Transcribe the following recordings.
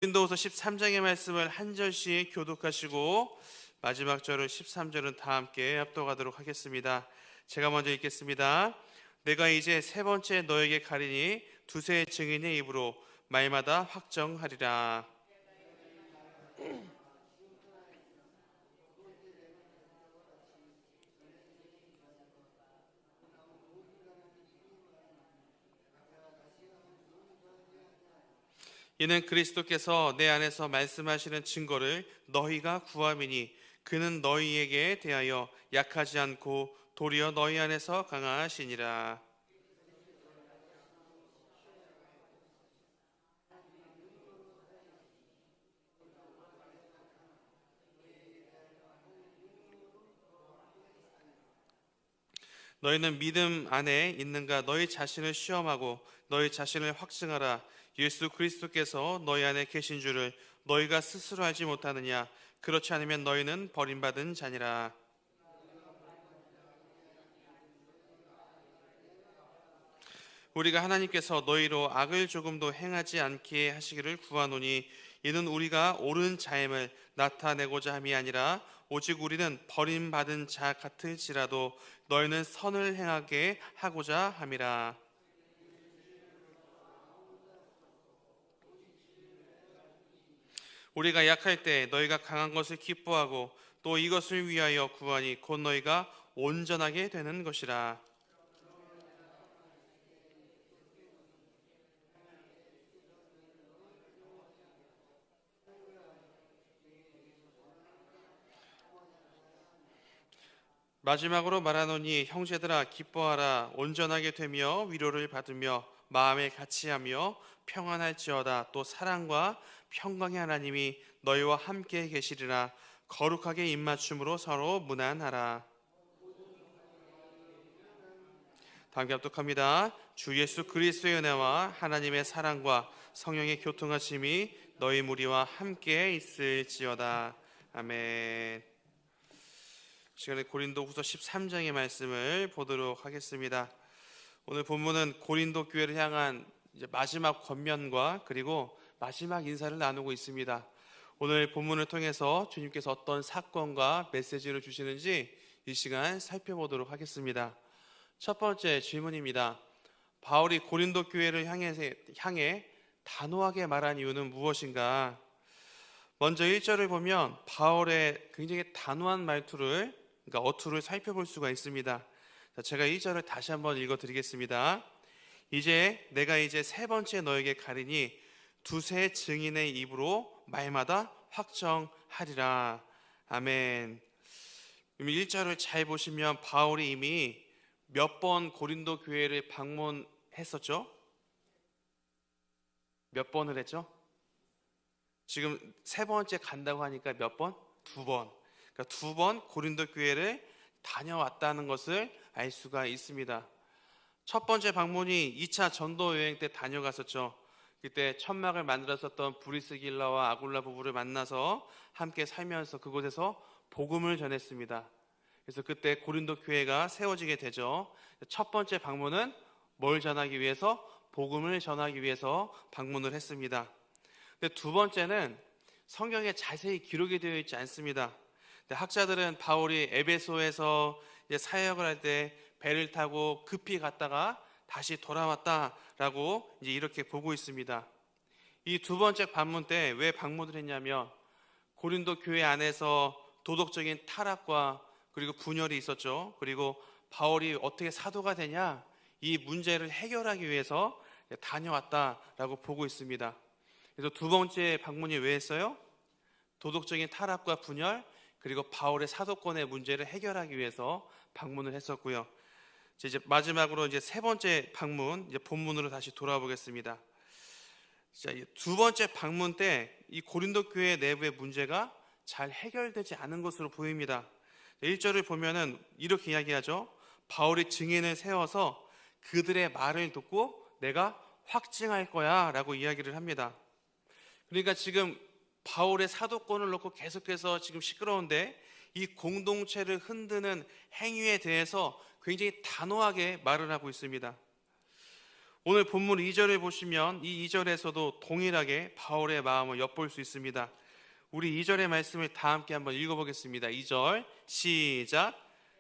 고린도후서 13장의 말씀을 한 절씩 교독하시고 마지막 절은 13절은 다 함께 합독하도록 하겠습니다. 제가 먼저 읽겠습니다. 내가 이제 세 번째 너에게 가리니 두세 증인의 입으로 말마다 확정하리라. 이는 그리스도께서 내 안에서 말씀하시는 증거를 너희가 구함이니 그는 너희에게 대하여 약하지 않고 도리어 너희 안에서 강하시니라. 너희는 믿음 안에 있는가? 너희 자신을 시험하고 너희 자신을 확증하라. 예수 그리스도께서 너희 안에 계신 줄을 너희가 스스로 알지 못하느냐? 그렇지 않으면 너희는 버림받은 자니라. 우리가 하나님께서 너희로 악을 조금도 행하지 않게 하시기를 구하노니 이는 우리가 옳은 자임을 나타내고자 함이 아니라 오직 우리는 버림받은 자 같을지라도 너희는 선을 행하게 하고자 함이라. 우리가 약할 때 너희가 강한 것을 기뻐하고 또 이것을 위하여 구하니 곧 너희가 온전하게 되는 것이라. 마지막으로 말하노니 형제들아 기뻐하라. 온전하게 되며 위로를 받으며 마음에 같이하며 평안할지어다. 또 사랑과 평강의 하나님이 너희와 함께 계시리라. 거룩하게 입맞춤으로 서로 문안하라. 다음 합독합니다. 주 예수 그리스도의 은혜와 하나님의 사랑과 성령의 교통하심이 너희 무리와 함께 있을지어다. 아멘. 시간에 고린도후서 13장의 말씀을 보도록 하겠습니다. 오늘 본문은 고린도 교회를 향한 이제 마지막 권면과 그리고 마지막 인사를 나누고 있습니다. 오늘 본문을 통해서 주님께서 어떤 사건과 메시지를 주시는지 이 시간 살펴보도록 하겠습니다. 첫 번째 질문입니다. 바울이 고린도 교회를 향해 단호하게 말한 이유는 무엇인가? 먼저 1절을 보면 바울의 굉장히 단호한 말투를, 그러니까 어투를 살펴볼 수가 있습니다. 제가 1절을 다시 한번 읽어드리겠습니다. 내가 이제 세 번째 너에게 가리니 두세 증인의 입으로 말마다 확정하리라. 아멘. 1절을 잘 보시면 바울이 이미 몇 번 고린도 교회를 방문했었죠? 몇 번을 했죠? 지금 세 번째 간다고 하니까 몇 번? 두 번. 그러니까 두 번 고린도 교회를 다녀왔다는 것을 알 수가 있습니다. 첫 번째 방문이 2차 전도 여행 때 다녀갔었죠. 그때 천막을 만들었었던 브리스길라와 아굴라 부부를 만나서 함께 살면서 그곳에서 복음을 전했습니다. 그래서 그때 고린도 교회가 세워지게 되죠. 첫 번째 방문은 뭘 전하기 위해서? 복음을 전하기 위해서 방문을 했습니다. 근데 두 번째는 성경에 자세히 기록이 되어 있지 않습니다. 학자들은 바울이 에베소에서 이제 사역을 할 때 배를 타고 급히 갔다가 다시 돌아왔다라고 이제 이렇게 보고 있습니다. 이 두 번째 방문 때 왜 방문을 했냐면 고린도 교회 안에서 도덕적인 타락과 그리고 분열이 있었죠. 그리고 바울이 어떻게 사도가 되냐, 이 문제를 해결하기 위해서 다녀왔다라고 보고 있습니다. 그래서 두 번째 방문이 왜 했어요? 도덕적인 타락과 분열, 그리고 바울의 사도권의 문제를 해결하기 위해서 방문을 했었고요. 이제 마지막으로 이제 세 번째 방문, 이제 본문으로 다시 돌아보겠습니다. 자, 두 번째 방문 때 이 고린도 교회 내부의 문제가 잘 해결되지 않은 것으로 보입니다. 1절을 보면은 이렇게 이야기하죠. 바울이 증인을 세워서 그들의 말을 듣고 내가 확증할 거야 라고 이야기를 합니다. 그러니까 지금 바울의 사도권을 놓고 계속해서 지금 시끄러운데 이 공동체를 흔드는 행위에 대해서 굉장히 단호하게 말을 하고 있습니다. 오늘 본문 2절을 보시면 이 2절에서도 동일하게 바울의 마음을 엿볼 수 있습니다. 우리 2절의 말씀을 다 함께 한번 읽어보겠습니다. 2절 시작.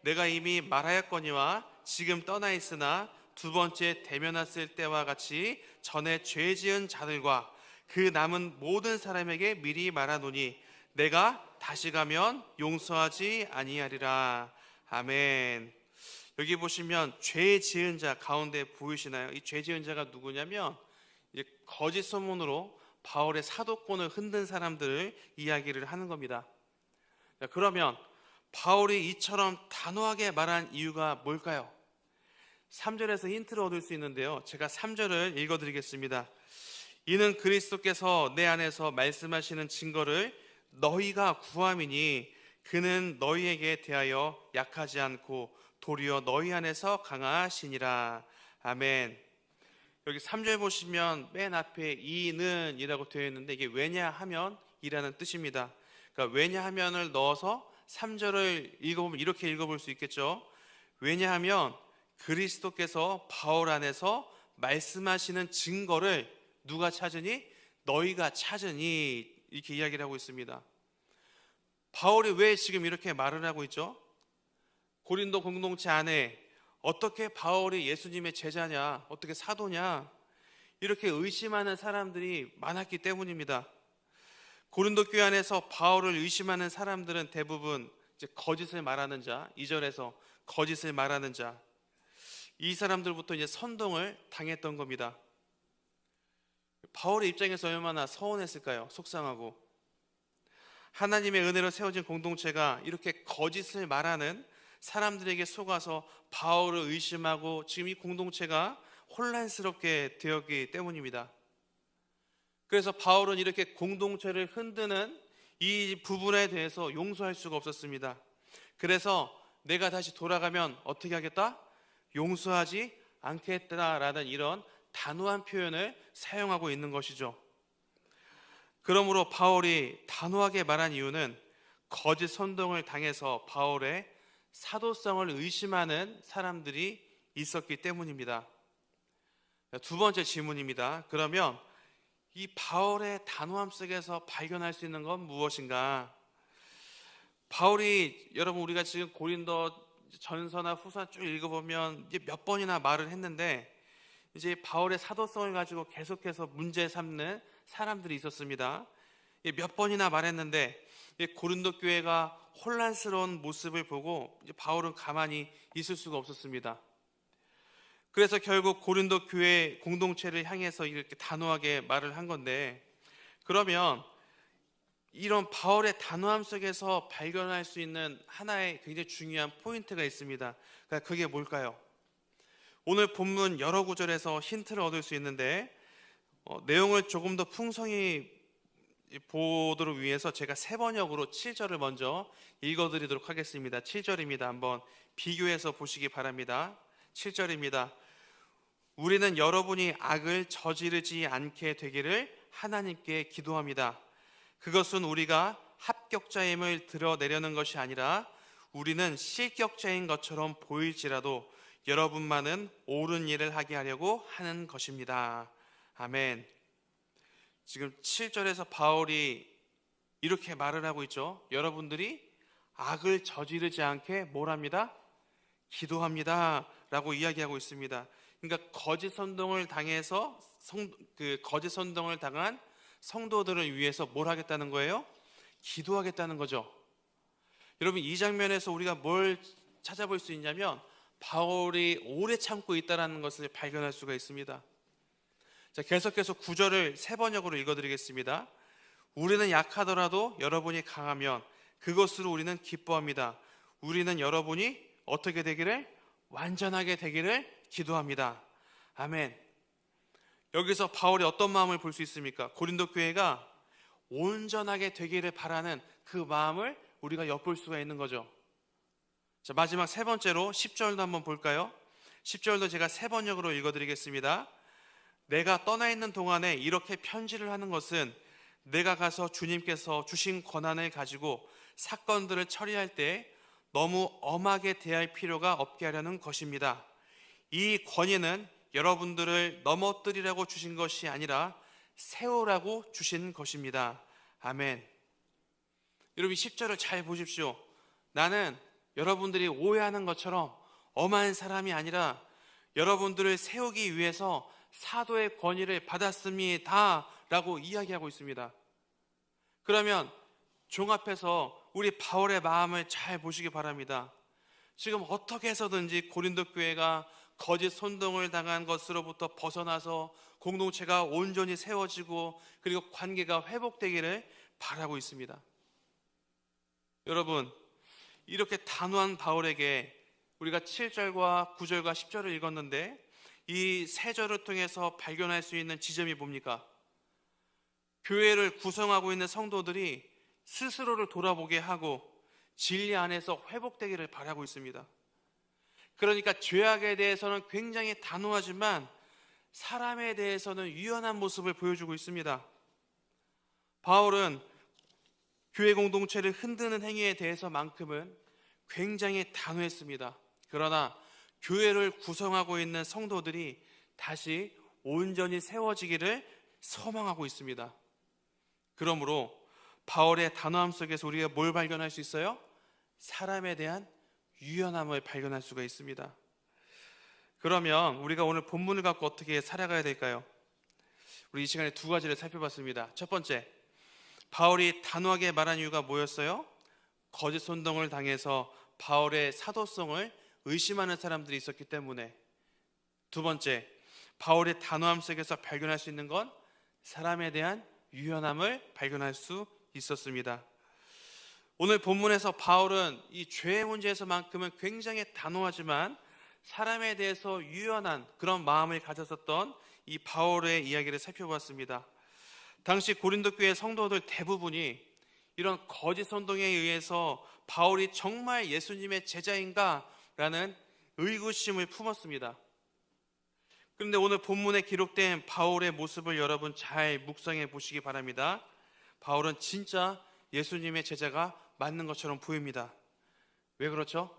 내가 이미 말하였거니와 지금 떠나 있으나 두 번째 대면했을 때와 같이 전에 죄 지은 자들과 그 남은 모든 사람에게 미리 말하노니 내가 다시 가면 용서하지 아니하리라. 아멘. 여기 보시면 죄 지은 자 가운데 보이시나요? 이 죄 지은 자가 누구냐면 이제 거짓 소문으로 바울의 사도권을 흔든 사람들을 이야기를 하는 겁니다. 그러면 바울이 이처럼 단호하게 말한 이유가 뭘까요? 3절에서 힌트를 얻을 수 있는데요, 제가 3절을 읽어드리겠습니다. 이는 그리스도께서 내 안에서 말씀하시는 증거를 너희가 구함이니 그는 너희에게 대하여 약하지 않고 도리어 너희 안에서 강하시니라. 아멘. 여기 3절 보시면 맨 앞에 이는 이라고 되어 있는데 이게 왜냐하면 이라는 뜻입니다. 그러니까 왜냐하면을 넣어서 3절을 읽어보면 이렇게 읽어볼 수 있겠죠. 왜냐하면 그리스도께서 바울 안에서 말씀하시는 증거를 누가 찾으니? 너희가 찾으니, 이렇게 이야기를 하고 있습니다. 바울이 왜 지금 이렇게 말을 하고 있죠? 고린도 공동체 안에 어떻게 바울이 예수님의 제자냐, 어떻게 사도냐, 이렇게 의심하는 사람들이 많았기 때문입니다. 고린도 교회 안에서 바울을 의심하는 사람들은 대부분 이제 거짓을 말하는 자, 2절에서 거짓을 말하는 자, 이 사람들부터 이제 선동을 당했던 겁니다. 바울의 입장에서 얼마나 서운했을까요? 속상하고. 하나님의 은혜로 세워진 공동체가 이렇게 거짓을 말하는 사람들에게 속아서 바울을 의심하고 지금 이 공동체가 혼란스럽게 되었기 때문입니다. 그래서 바울은 이렇게 공동체를 흔드는 이 부분에 대해서 용서할 수가 없었습니다. 그래서 내가 다시 돌아가면 어떻게 하겠다? 용서하지 않겠다라는 이런 단호한 표현을 사용하고 있는 것이죠. 그러므로 바울이 단호하게 말한 이유는 거짓 선동을 당해서 바울의 사도성을 의심하는 사람들이 있었기 때문입니다. 두 번째 질문입니다. 그러면 이 바울의 단호함 속에서 발견할 수 있는 건 무엇인가? 바울이, 여러분 우리가 지금 고린도 전서나 후서 쭉 읽어보면 이제 몇 번이나 말을 했는데 이제 바울의 사도성을 가지고 계속해서 문제 삼는 사람들이 있었습니다. 몇 번이나 말했는데 고린도 교회가 혼란스러운 모습을 보고 이제 바울은 가만히 있을 수가 없었습니다. 그래서 결국 고린도 교회 공동체를 향해서 이렇게 단호하게 말을 한 건데, 그러면 이런 바울의 단호함 속에서 발견할 수 있는 하나의 굉장히 중요한 포인트가 있습니다. 그러니까 그게 뭘까요? 오늘 본문 여러 구절에서 힌트를 얻을 수 있는데 내용을 조금 더 풍성히 보도록 위해서 제가 세 번역으로 7절을 먼저 읽어드리도록 하겠습니다. 7절입니다. 한번 비교해서 보시기 바랍니다. 7절입니다. 우리는 여러분이 악을 저지르지 않게 되기를 하나님께 기도합니다. 그것은 우리가 합격자임을 드러내려는 것이 아니라 우리는 실격자인 것처럼 보일지라도 여러분만은 옳은 일을 하게 하려고 하는 것입니다. 아멘. 지금 7절에서 바울이 이렇게 말을 하고 있죠. 여러분들이 악을 저지르지 않게 뭘 합니다? 기도합니다 라고 이야기하고 있습니다. 그러니까 거짓 선동을 당해서 거짓 선동을 당한 성도들을 위해서 뭘 하겠다는 거예요? 기도하겠다는 거죠. 여러분 이 장면에서 우리가 뭘 찾아볼 수 있냐면 바울이 오래 참고 있다는 것을 발견할 수가 있습니다. 자, 계속해서 9절을 세 번역으로 읽어드리겠습니다. 우리는 약하더라도 여러분이 강하면 그것으로 우리는 기뻐합니다. 우리는 여러분이 어떻게 되기를? 완전하게 되기를 기도합니다. 아멘. 여기서 바울이 어떤 마음을 볼 수 있습니까? 고린도 교회가 온전하게 되기를 바라는 그 마음을 우리가 엿볼 수가 있는 거죠. 자, 마지막 세 번째로 10절도 한번 볼까요? 10절도 제가 세 번역으로 읽어드리겠습니다. 내가 떠나 있는 동안에 이렇게 편지를 하는 것은 내가 가서 주님께서 주신 권한을 가지고 사건들을 처리할 때 너무 엄하게 대할 필요가 없게 하려는 것입니다. 이 권위는 여러분들을 넘어뜨리라고 주신 것이 아니라 세우라고 주신 것입니다. 아멘. 여러분 10절을 잘 보십시오. 나는 여러분들이 오해하는 것처럼 엄한 사람이 아니라 여러분들을 세우기 위해서 사도의 권위를 받았습니다 라고 이야기하고 있습니다. 그러면 종합해서 우리 바울의 마음을 잘 보시기 바랍니다. 지금 어떻게 해서든지 고린도 교회가 거짓 선동을 당한 것으로부터 벗어나서 공동체가 온전히 세워지고 그리고 관계가 회복되기를 바라고 있습니다. 여러분, 이렇게 단호한 바울에게 우리가 7절과 9절과 10절을 읽었는데 이 세 절을 통해서 발견할 수 있는 지점이 뭡니까? 교회를 구성하고 있는 성도들이 스스로를 돌아보게 하고 진리 안에서 회복되기를 바라고 있습니다. 그러니까 죄악에 대해서는 굉장히 단호하지만 사람에 대해서는 유연한 모습을 보여주고 있습니다. 바울은 교회 공동체를 흔드는 행위에 대해서만큼은 굉장히 단호했습니다. 그러나 교회를 구성하고 있는 성도들이 다시 온전히 세워지기를 소망하고 있습니다. 그러므로 바울의 단호함 속에서 우리가 뭘 발견할 수 있어요? 사람에 대한 유연함을 발견할 수가 있습니다. 그러면 우리가 오늘 본문을 갖고 어떻게 살아가야 될까요? 우리 이 시간에 두 가지를 살펴봤습니다. 첫 번째, 바울이 단호하게 말한 이유가 뭐였어요? 거짓 선동을 당해서 바울의 사도성을 의심하는 사람들이 있었기 때문에. 두 번째, 바울의 단호함 속에서 발견할 수 있는 건 사람에 대한 유연함을 발견할 수 있었습니다. 오늘 본문에서 바울은 이 죄의 문제에서만큼은 굉장히 단호하지만 사람에 대해서 유연한 그런 마음을 가졌었던 이 바울의 이야기를 살펴봤습니다. 당시 고린도 교회 성도들 대부분이 이런 거짓 선동에 의해서 바울이 정말 예수님의 제자인가? 라는 의구심을 품었습니다. 그런데 오늘 본문에 기록된 바울의 모습을 여러분 잘 묵상해 보시기 바랍니다. 바울은 진짜 예수님의 제자가 맞는 것처럼 보입니다. 왜 그렇죠?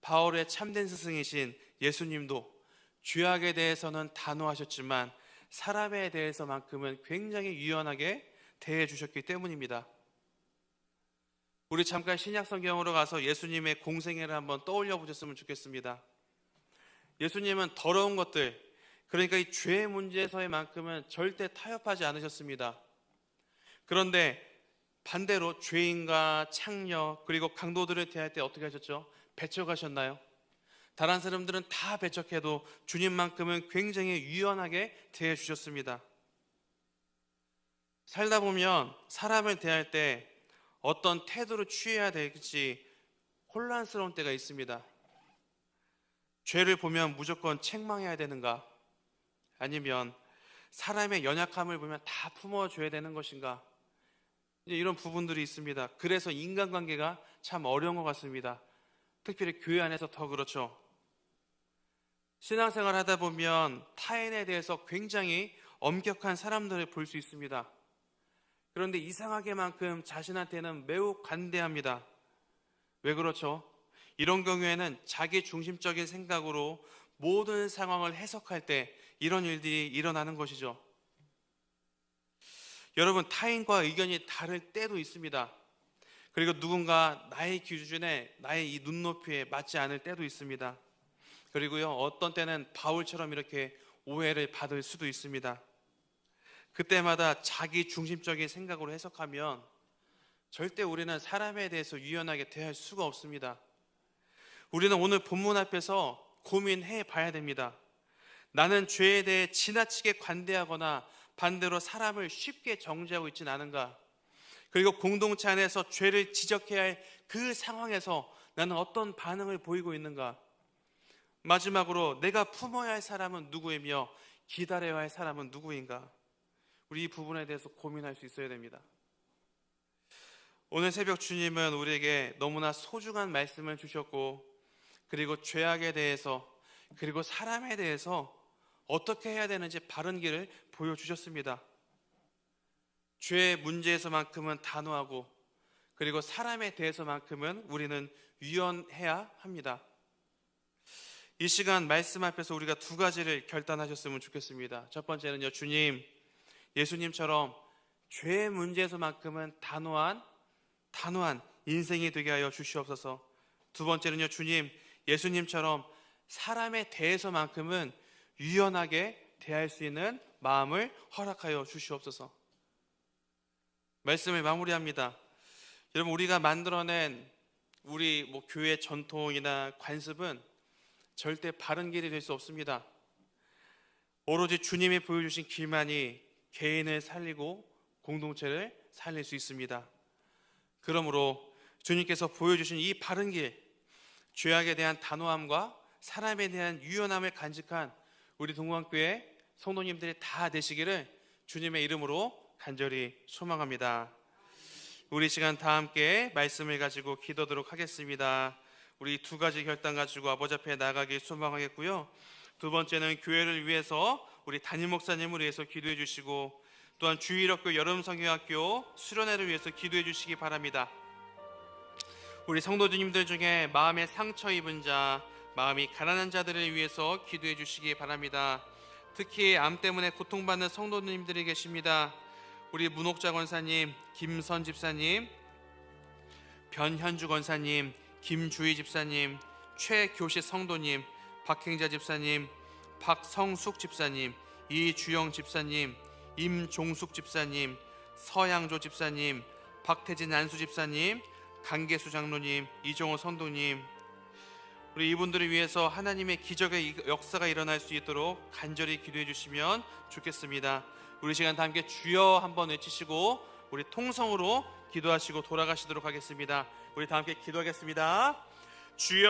바울의 참된 스승이신 예수님도 죄악에 대해서는 단호하셨지만 사람에 대해서만큼은 굉장히 유연하게 대해 주셨기 때문입니다. 우리 잠깐 신약 성경으로 가서 예수님의 공생애를 한번 떠올려 보셨으면 좋겠습니다. 예수님은 더러운 것들, 그러니까 이 죄의 문제에서만큼은 절대 타협하지 않으셨습니다. 그런데 반대로 죄인과 창녀 그리고 강도들을 대할 때 어떻게 하셨죠? 배척하셨나요? 다른 사람들은 다 배척해도 주님만큼은 굉장히 유연하게 대해 주셨습니다. 살다 보면 사람을 대할 때 어떤 태도를 취해야 될지 혼란스러운 때가 있습니다. 죄를 보면 무조건 책망해야 되는가? 아니면 사람의 연약함을 보면 다 품어줘야 되는 것인가? 이런 부분들이 있습니다. 그래서 인간관계가 참 어려운 것 같습니다. 특별히 교회 안에서 더 그렇죠. 신앙생활 하다 보면 타인에 대해서 굉장히 엄격한 사람들을 볼 수 있습니다. 그런데 이상하게만큼 자신한테는 매우 관대합니다. 왜 그렇죠? 이런 경우에는 자기 중심적인 생각으로 모든 상황을 해석할 때 이런 일들이 일어나는 것이죠. 여러분, 타인과 의견이 다를 때도 있습니다. 그리고 누군가 나의 기준에, 나의 이 눈높이에 맞지 않을 때도 있습니다. 그리고요, 어떤 때는 바울처럼 이렇게 오해를 받을 수도 있습니다. 그때마다 자기 중심적인 생각으로 해석하면 절대 우리는 사람에 대해서 유연하게 대할 수가 없습니다. 우리는 오늘 본문 앞에서 고민해 봐야 됩니다. 나는 죄에 대해 지나치게 관대하거나 반대로 사람을 쉽게 정죄하고 있지는 않은가? 그리고 공동체 안에서 죄를 지적해야 할 그 상황에서 나는 어떤 반응을 보이고 있는가? 마지막으로 내가 품어야 할 사람은 누구이며 기다려야 할 사람은 누구인가? 우리 이 부분에 대해서 고민할 수 있어야 됩니다. 오늘 새벽 주님은 우리에게 너무나 소중한 말씀을 주셨고, 그리고 죄악에 대해서, 그리고 사람에 대해서 어떻게 해야 되는지 바른 길을 보여주셨습니다. 죄의 문제에서만큼은 단호하고, 그리고 사람에 대해서만큼은 우리는 유연해야 합니다. 이 시간 말씀 앞에서 우리가 두 가지를 결단하셨으면 좋겠습니다. 첫 번째는요, 주님, 예수님처럼 죄의 문제에서만큼은 단호한 인생이 되게 하여 주시옵소서. 두 번째는요, 주님, 예수님처럼 사람에 대해서만큼은 유연하게 대할 수 있는 마음을 허락하여 주시옵소서. 말씀을 마무리합니다. 여러분, 우리가 만들어낸 우리 교회 전통이나 관습은 절대 바른 길이 될 수 없습니다. 오로지 주님이 보여주신 길만이 개인을 살리고 공동체를 살릴 수 있습니다. 그러므로 주님께서 보여주신 이 바른 길, 죄악에 대한 단호함과 사람에 대한 유연함을 간직한 우리 동광교회 성도님들이 다 되시기를 주님의 이름으로 간절히 소망합니다. 우리 시간 다 함께 말씀을 가지고 기도하도록 하겠습니다. 우리 두 가지 결단 가지고 아버지 앞에 나가길 소망하겠고요. 두 번째는 교회를 위해서 우리 담임 목사님을 위해서 기도해 주시고, 또한 주일학교 여름성경학교 수련회를 위해서 기도해 주시기 바랍니다. 우리 성도님들 중에 마음에 상처 입은 자, 마음이 가난한 자들을 위해서 기도해 주시기 바랍니다. 특히 암 때문에 고통받는 성도님들이 계십니다. 우리 문옥자 권사님, 김선 집사님, 변현주 권사님, 김주희 집사님, 최교시 성도님, 박행자 집사님, 박성숙 집사님, 이주영 집사님, 임종숙 집사님, 서양조 집사님, 박태진 안수 집사님, 강계수 장로님, 이종호 성도님, 우리 이분들을 위해서 하나님의 기적의 역사가 일어날 수 있도록 간절히 기도해 주시면 좋겠습니다. 우리 시간 다 함께 주여 한번 외치시고 우리 통성으로 기도하시고 돌아가시도록 하겠습니다. 우리 다 함께 기도하겠습니다. 주여